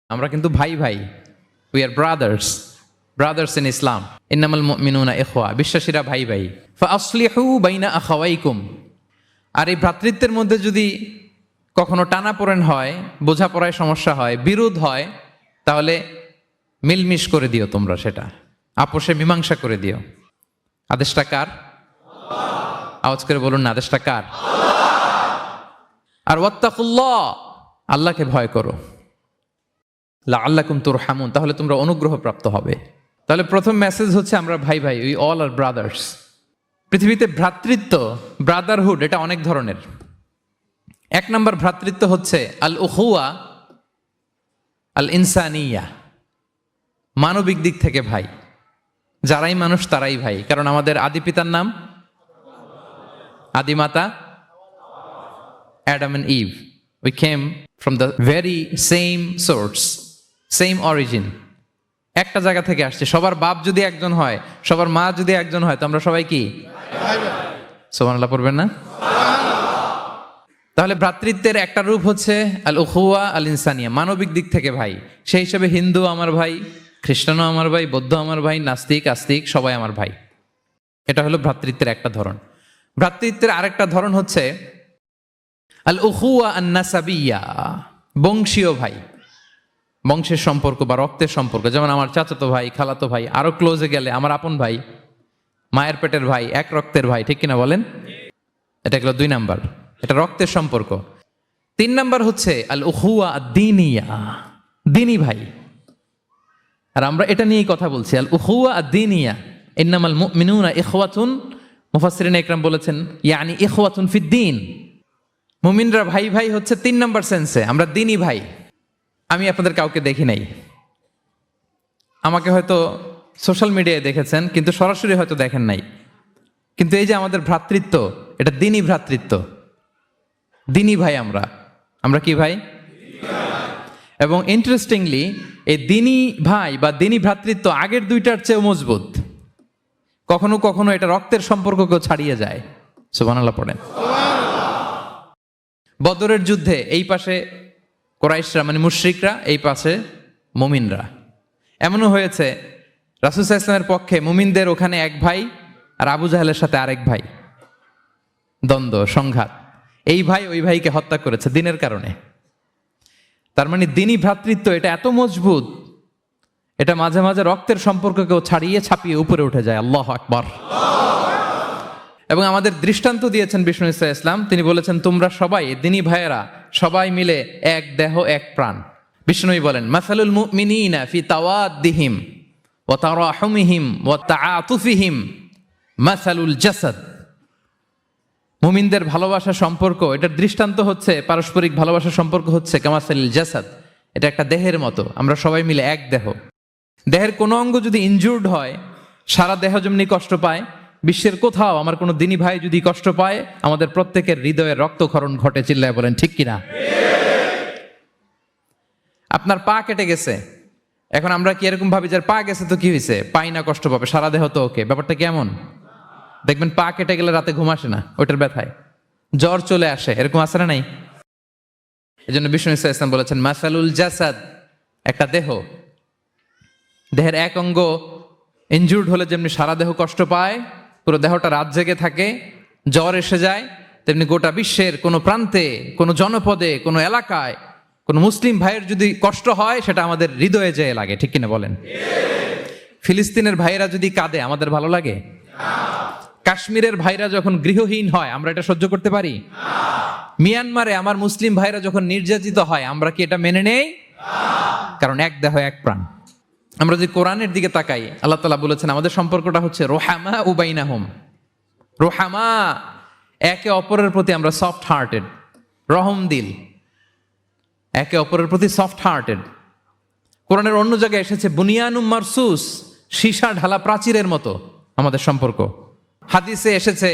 আমরা কিন্তু ভাই ভাই, উই আর ব্রাদার্স ইন ইসলাম। ইন্নামাল মুমিনুনা ইখওয়া, বিশ্বাসীরা ভাই ভাই। ফাসলিহু বাইনা আখাওয়াইকুম। আর এই ভ্রাতৃত্বের মধ্যে যদি কখনো টানাপোড়েন হয়, বোঝাপড়ায় সমস্যা হয়, বিরোধ হয়, তাহলে মিলমিশ করে দিও, তোমরা সেটা আপোষে মীমাংসা করে দিও। আদেশটা কার? আওয়াজ করে বলুন না, আদেশটা কার? আর ওয়াত্তাকুল্লাহ, আল্লাহকে ভয় করো। লাআল্লাকুম তুরহামুন, তাহলে তোমরা অনুগ্রহ প্রাপ্ত হবে। তাহলে প্রথম মেসেজ হচ্ছে আমরা ভাই ভাই, উই অল আর ব্রাদার্স। পৃথিবীতে ভ্রাতৃত্ব, ব্রাদারহুড, এটা অনেক ধরনের। এক নম্বর ভ্রাতৃত্ব হচ্ছে আল উখুয়া আল ইনসানিয়া, মানবিক দিক থেকে ভাই। যারাই মানুষ তারাই ভাই, কারণ আমাদের আদি পিতার নাম, আদিমাতা Adam and Eve. We came from the very same source, same origin. একটা জায়গা থেকে আসছে। সবার বাপ যদি একজন হয়, সবার মা যদি একজন হয়, তো আমরা সবাই কি? সুবহানাল্লাহ পড়বেন না? তাহলে ভ্রাতৃত্বের একটা রূপ হচ্ছে আল উখুয়া আল ইনসানিয়া, মানবিক দিক থেকে ভাই। সেই হিসেবে হিন্দু আমার ভাই, খ্রিস্টানও আমার ভাই, বৌদ্ধ আমার ভাই, নাস্তিক আস্তিক সবাই আমার ভাই। এটা হলো ভ্রাতৃত্বের একটা ধরন। ভ্রাতৃত্বের আরেকটা ধরন হচ্ছে আল উখুয়া আন নাসাবিয়া, বংশীয় ভাই, বংশের সম্পর্ক বা রক্তের সম্পর্ক। যেমন আমার চাচাতো ভাই, খালাতো ভাই, আরো ক্লোজে গেলে আমার আপন ভাই, মায়ের পেটের ভাই, এক রক্তের ভাই, ঠিক কিনা বলেন? এটা গেল 2 নাম্বার, এটা রক্তের সম্পর্ক। 3 নাম্বার হচ্ছে আল উখুয়া আদ-দীনিয়া, দিনী ভাই। আর আমরা এটা নিয়েই কথা বলছি, আল উখুয়া আদ-দীনিয়া। ইন্নামাল মুমিনুনা ইখওয়াতুন, মুফাসসিরিন ইকরাম বলেছেন ইয়ানি ইখওয়াতুন ফিদ-দীন। মুমিনরা ভাই ভাই হচ্ছে 3 নাম্বার সেন্সে, আমরা দিনী ভাই। আমি আপনাদের কাউকে দেখি নাই, আমাকে হয়তো সোশ্যাল মিডিয়ায় দেখেছেন, কিন্তু সরাসরি হয়তো দেখেন নাই। কিন্তু এই যে আমাদের ভ্রাতৃত্ব, এটা দিনী ভ্রাতৃত্ব, দিনী ভাই। আমরা কি ভাই? এবং ইন্টারেস্টিংলি এই দিনী ভাই বা দিনী ভ্রাতৃত্ব আগের দুইটার চেয়েও মজবুত। কখনো কখনো এটা রক্তের সম্পর্ককেও ছাড়িয়ে যায়। সুবহানাল্লাহ পড়েন। বদরের যুদ্ধে এই পাশে কুরাইশরা মানে মুশরিকরা, এই পাশে মুমিনরা। এমনও হয়েছে রাসূল সাল্লাল্লাহু আলাইহি ওয়াসাল্লামের পক্ষে মুমিনদের ওখানে এক ভাই, আর আবু জাহেলের সাথে আরেক ভাই, দ্বন্দ্ব সংঘাত। এই ভাই ওই ভাইকে হত্যা করেছে দিনের কারণে। তার মানে দিনী ভ্রাতৃত্ব এটা এত মজবুত, এটা মাঝে মাঝে রক্তের সম্পর্ককেও ছাড়িয়ে ছাপিয়ে উপরে উঠে যায়। আল্লাহু আকবার। এবং আমাদের দৃষ্টান্ত দিয়েছেন বিষ্ণু ইসা ইসলাম। তিনি বলেছেন তোমরা সবাই দিনী ভাইয়েরা সবাই মিলে এক দেহ এক প্রাণ। বিষ্ণুই বলেন মাসালুল মুমিনিনা ফি তাওয়াদ্দিহিম ওয়া তারাহুমিহিম ওয়া তাআতুফিহিম মাসালুল জাসাদ। মুমিনদের ভালোবাসা সম্পর্ক, এটার দৃষ্টান্ত হচ্ছে পারস্পরিক ভালোবাসা সম্পর্ক হচ্ছে কামাসালিল জাসাদ, এটা একটা দেহের মতো। আমরা সবাই মিলে এক দেহ। দেহের কোনো অঙ্গ যদি ইনজুর্ড হয়, সারা দেহ যেমনি কষ্ট পায়, বিশ্বের কোথাও আমার কোনো দিনী ভাই যদি কষ্ট পায়, আমাদের প্রত্যেকের হৃদয়ের রক্তক্ষরণ ঘটে। চিল্লায় বলেন ঠিক কিনা? আপনার পা কেটে গেছে, এখন আমরা কি এরকম ভাবি যে পা গেছে তো কি হয়েছে, পাই না, কষ্ট পাবে, সারা দেহ তো ওকে। ব্যাপারটা কেমন? দেখবেন পা কেটে গেলে রাতে ঘুম আসে না, ওইটার ব্যথায় জ্বর চলে আসে, এরকম আসে না নাই? এই জন্য বিষ্ণু ইসা ইসলাম বলেছেন মাসালুল জাসাদ, একটা দেহ, দেহের এক অঙ্গ ইনজুর্ড হলে যেমনি সারা দেহ কষ্ট পায়, পুরো দেহটা রাত জেগে থাকে, জ্বর এসে যায়, তেমনি গোটা বিশ্বের কোনো প্রান্তে, কোনো জনপদে, কোনো এলাকায় কোনো মুসলিম ভাইয়ের যদি কষ্ট হয়, সেটা আমাদের হৃদয়ে যেয়ে লাগে। ঠিক কিনা বলেন? ফিলিস্তিনের ভাইয়েরা যদি কাঁদে, আমাদের ভালো লাগে? কাশ্মীরের ভাইরা যখন গৃহহীন হয়, আমরা এটা সহ্য করতে পারি? মিয়ানমারে আমার মুসলিম ভাইরা যখন নির্যাতিত হয়, আমরা কি এটা মেনে নেই? কারণ এক দেহ এক প্রাণ। আমরা যদি কোরআনের দিকে তাকাই, আল্লাহ তাআলা বলেছেন আমাদের সম্পর্কটা হচ্ছে রোহামা ও বাইনাহুম। রোহামা, একে অপরের প্রতি আমরা সফট হার্টেড, রহম দিল, একে অপরের প্রতি সফট হার্টেড। কোরআনের অন্য জায়গায় এসেছে বুনিয়ানুম মারসুস, সীসা ঢালা প্রাচীরের মতো আমাদের সম্পর্ক। হাদিসে এসেছে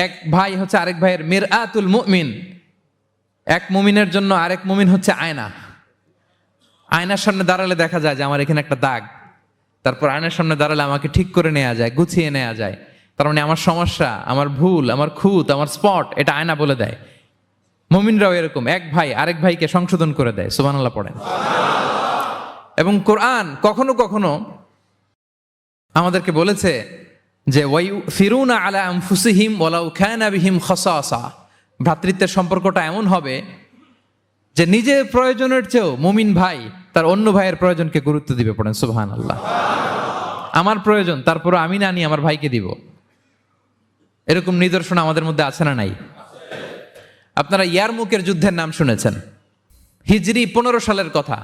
এক ভাই হচ্ছে আরেক ভাইয়ের মিরআতুল মুমিন, এক মুমিনের জন্য আরেক মুমিন হচ্ছে আয়না। আয়নার সামনে দাঁড়ালে দেখা যায় যে আমার এখানে একটা দাগ, তারপর আয়নার সামনে দাঁড়ালে আমাকে ঠিক করে নেওয়া যায়, গুছিয়ে নেওয়া যায়। তার মানে আমার সমস্যা, আমার ভুল, আমার খুঁত, আমার স্পট, এটা আয়না বলে দেয়। মুমিনরাও এরকম, এক ভাই আরেক ভাইকে সংশোধন করে দেয়। সুবহানাল্লাহ পড়েন। এবং কোরআন কখনো কখনো আমাদেরকে বলেছে যে ওয়াইউসিরুনা আলা আনফুসিহিম ওয়ালাউ কানা বিহিম খাসাসা, ভ্রাতৃত্বের সম্পর্কটা এমন হবে যে নিজের প্রয়োজনের চেয়েও মুমিন ভাই তার অন্য ভাইয়ের প্রয়োজনকে গুরুত্ব দিবে। পড়েন সুবহানাল্লাহ। আমার প্রয়োজন, তারপর আমি না নিয়ে আমার ভাইকে দিব। এরকম নিদর্শন আমাদের মধ্যে আছে না নাই? আপনারা ইয়ারমুকের যুদ্ধের নাম শুনেছেন। হিজরি 15 সালের কথা।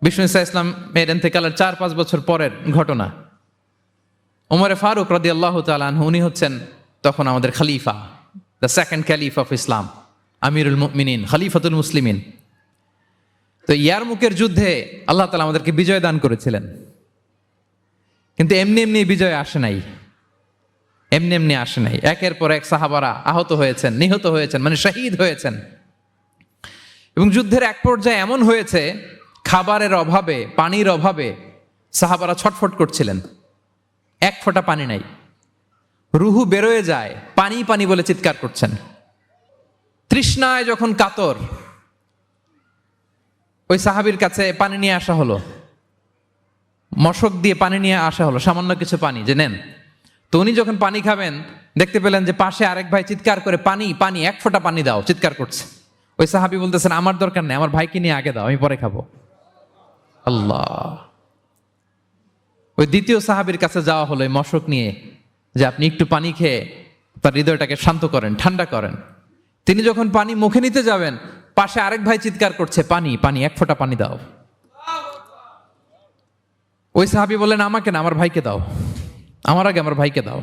বিষ্ণু ঈসা ইসলাম এর ইন্তেকালের 4-5 বছর পরের ঘটনা। ওমরে ফারুক রাদিয়াল্লাহু তাআলা আনহু, উনি হচ্ছেন তখন আমাদের খলিফা, the second caliph of Islam, আমিরুল মুমিনিন, খলিফাতুল মুসলিমিন। তো ইয়ারমুকের যুদ্ধে আল্লাহ তাআলা আমাদেরকে বিজয় দান করেছিলেন। কিন্তু এমনি এমনি বিজয় আসে নাই, এমনি এমনি আসে নাই। একের পর এক সাহাবারা আহত হয়েছেন, নিহত হয়েছেন, মানে শহীদ হয়েছেন। এবং যুদ্ধের এক পর্যায়ে এমন হয়েছে, খাবারের অভাবে, পানির অভাবে সাহাবারা ছটফট করছিলেন। এক ফোঁটা পানি নাই, রুহু বেরোয় যায়, পানি পানি বলে চিৎকার করছেন। তৃষ্ণায় যখন কাতর, ওই সাহাবীর কাছে পানি নিয়ে আসা হলো, মশক দিয়ে পানি নিয়ে আসা হলো, সামান্য কিছু পানি, যে নেন। তো উনি যখন পানি খাবেন, দেখতে পেলেন যে পাশে আরেক ভাই চিৎকার করে পানি পানি, এক ফোঁটা পানি দাও, চিৎকার করছে। ওই সাহাবী বলতেছেন, আমার দরকার নেই, আমার ভাইকে নিয়ে আগে দাও, আমি পরে খাবো। আল্লাহ। ওই দ্বিতীয় সাহাবীর কাছে যাওয়া হলো এই মশক নিয়ে, যে আপনি একটু পানি খেয়ে তার হৃদয়টাকে শান্ত করেন, ঠান্ডা করেন। তিনি যখন পানি মুখে নিতে যাবেন, পাশে আরেক ভাই চিৎকার করছে, পানি পানি, এক ফোঁটা পানি দাও। ওই সাহাবী বললেন, আমাকে না, আমার ভাইকে দাও, আমার আগে আমার ভাইকে দাও।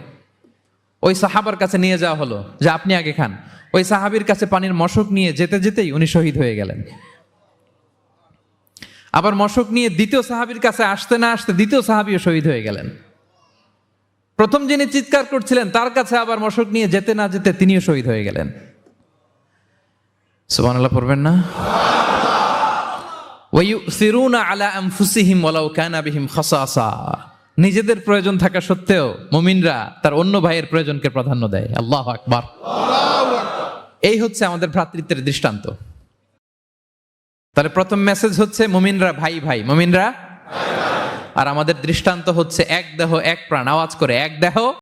ওই সাহাবার কাছে নিয়ে যাওয়া হলো, যে আপনি আগে খান। ওই সাহাবীর কাছে পানির মশক নিয়ে যেতে যেতেই উনি শহীদ হয়ে গেলেন। আবার মশক নিয়ে দ্বিতীয় সাহাবীর কাছে আসতে না আসতে দ্বিতীয় সাহাবীও শহীদ হয়ে গেলেন। প্রথম যিনি চিৎকার করছিলেন তার কাছে আবার মশক নিয়ে যেতে না যেতে তিনিও শহীদ হয়ে গেলেন। সুবহানাল্লাহ পড়বেন না? ওয়াইউসিরুনা আলা আনফুসিহিম ওয়ালাউ কানা বিহিম খাসাসা, নিজেদের প্রয়োজন থাকা সত্ত্বেও মুমিনরা তার অন্য ভাইয়ের প্রয়োজনকে প্রাধান্য দেয়। আল্লাহু আকবার। এই হচ্ছে আমাদের ভ্রাতৃত্বের দৃষ্টান্ত। তাহলে প্রথম মেসেজ হচ্ছে মুমিনরা ভাই ভাই, মুমিনরা। আর আমাদের দৃষ্টান্ত হচ্ছে এক দেহ এক প্রাণ। আওয়াজ করে, এক দেহ